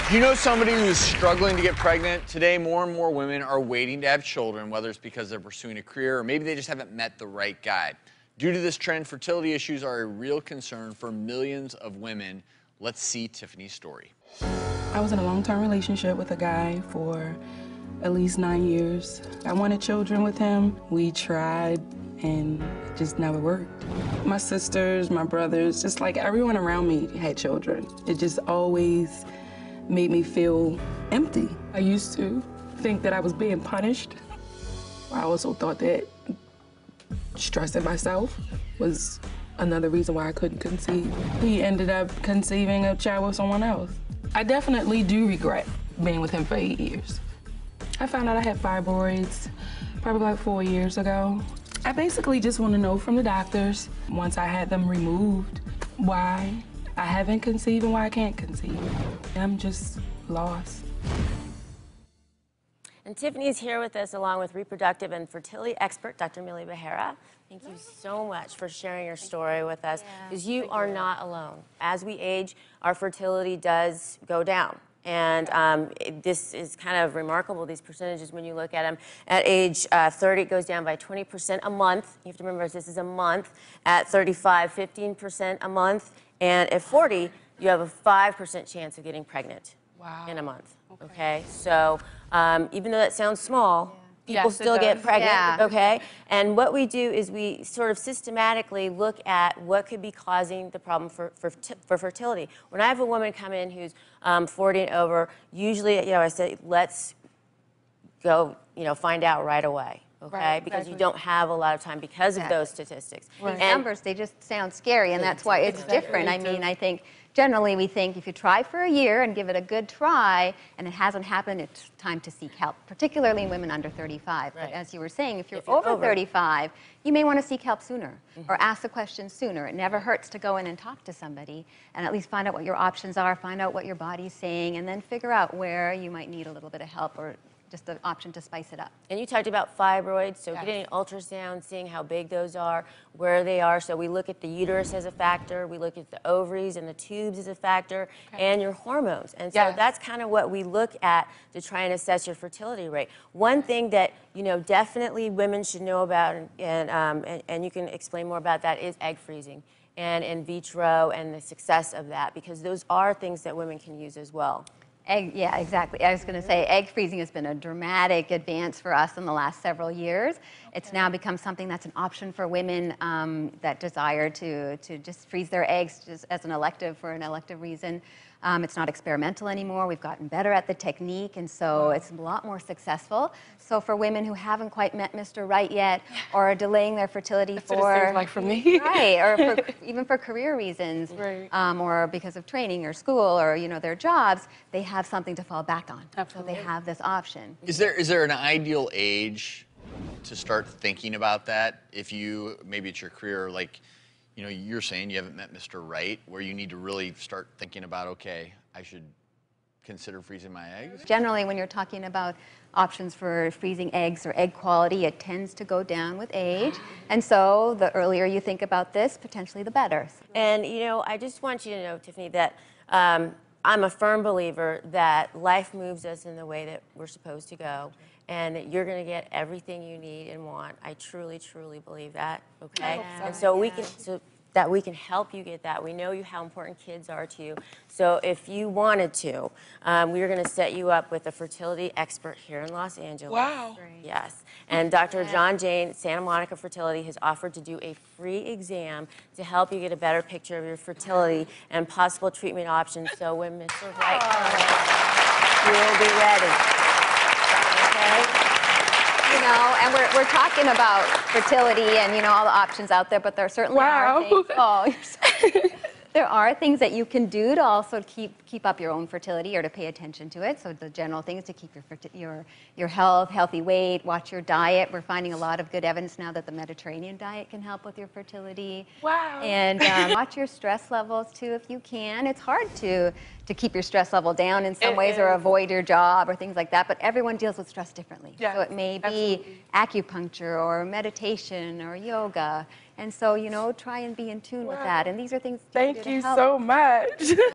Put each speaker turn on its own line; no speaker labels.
Do you know somebody who's struggling to get pregnant? Today, more and more women are waiting to have children, whether it's because they're pursuing a career or maybe they just haven't met the right guy. Due to this trend, fertility issues are a real concern for millions of women. Let's see Tiffany's story.
I was in a long-term relationship with a guy for at least 9 years. I wanted children with him. We tried, and it just never worked. My sisters, my brothers, just like everyone around me had children. It just always made me feel empty. I used to think that I was being punished. I also thought that stressing myself was another reason why I couldn't conceive. He ended up conceiving a child with someone else. I definitely do regret being with him for 8 years. I found out I had fibroids probably like 4 years ago. I basically just want to know from the doctors, once I had them removed, why I haven't conceived and why I can't conceive. I'm just lost.
And Tiffany is here with us along with reproductive and fertility expert, Dr. Millie Becerra. Thank you so much for sharing your story with us, because you are not alone. As we age, our fertility does go down. And this is kind of remarkable, these percentages, when you look at them. At age 30, it goes down by 20% a month. You have to remember, this is a month. At 35, 15% a month. And at 40, you have a 5% chance of getting pregnant in a month. Okay? So even though that sounds small, people still get pregnant, okay? And what we do is we sort of systematically look at what could be causing the problem for fertility. When I have a woman come in who's 40 and over, usually, I say, let's go, find out right away. Okay, because you don't have a lot of time because of those statistics.
These numbers, they just sound scary, and that's why it's different. I mean, I think generally we think if you try for a year and give it a good try and it hasn't happened, it's time to seek help, particularly in women under 35. But as you were saying, if you're over 35, you may want to seek help sooner or ask the question sooner. It never hurts to go in and talk to somebody and at least find out what your options are, find out what your body's saying, and then figure out where you might need a little bit of help or just an option to spice it up.
And you talked about fibroids, so getting an ultrasound, seeing how big those are, where they are. So we look at the uterus as a factor, we look at the ovaries and the tubes as a factor, and your hormones. And so that's kind of what we look at to try and assess your fertility rate. One thing that, definitely women should know about, and you can explain more about that, is egg freezing and in vitro and the success of that, because those are things that women can use as well.
Yeah, exactly. I was going to say egg freezing has been a dramatic advance for us in the last several years. It's now become something that's an option for women that desire to just freeze their eggs just as an elective for an elective reason. It's not experimental anymore. We've gotten better at the technique, and so it's a lot more successful. So for women who haven't quite met Mr. Right yet, or are delaying their fertility
That's what it seems like for me.
or even for career reasons, or because of training or school or their jobs, they have something to fall back on. Absolutely. So they have this option.
Is there an ideal age to start thinking about that? If maybe it's your career, like, you're saying you haven't met Mr. Right, where you need to really start thinking about, okay, I should consider freezing my eggs?
Generally, when you're talking about options for freezing eggs or egg quality, it tends to go down with age. And so the earlier you think about this, potentially the better.
And, I just want you to know, Tiffany, that I'm a firm believer that life moves us in the way that we're supposed to go, and that you're going to get everything you need and want. I truly, truly believe that, okay? And so we can help you get that. We know how important kids are to you. So if you wanted to, we are going to set you up with a fertility expert here in Los Angeles.
Wow.
Yes. And Dr. John Jane, Santa Monica Fertility, has offered to do a free exam to help you get a better picture of your fertility and possible treatment options. So when Mr. Right comes, you'll be ready. Okay?
And we're talking about fertility and all the options out there, but there certainly are things. There are things that you can do to also keep up your own fertility or to pay attention to it. So the general things to keep your health, healthy weight, watch your diet. We're finding a lot of good evidence now that the Mediterranean diet can help with your fertility.
Wow.
And watch your stress levels too if you can. It's hard to keep your stress level down in some ways or avoid your job or things like that, but everyone deals with stress differently. So it may be acupuncture or meditation or yoga. And so, try and be in tune with that. And these are things to do to help.
Thank you so much.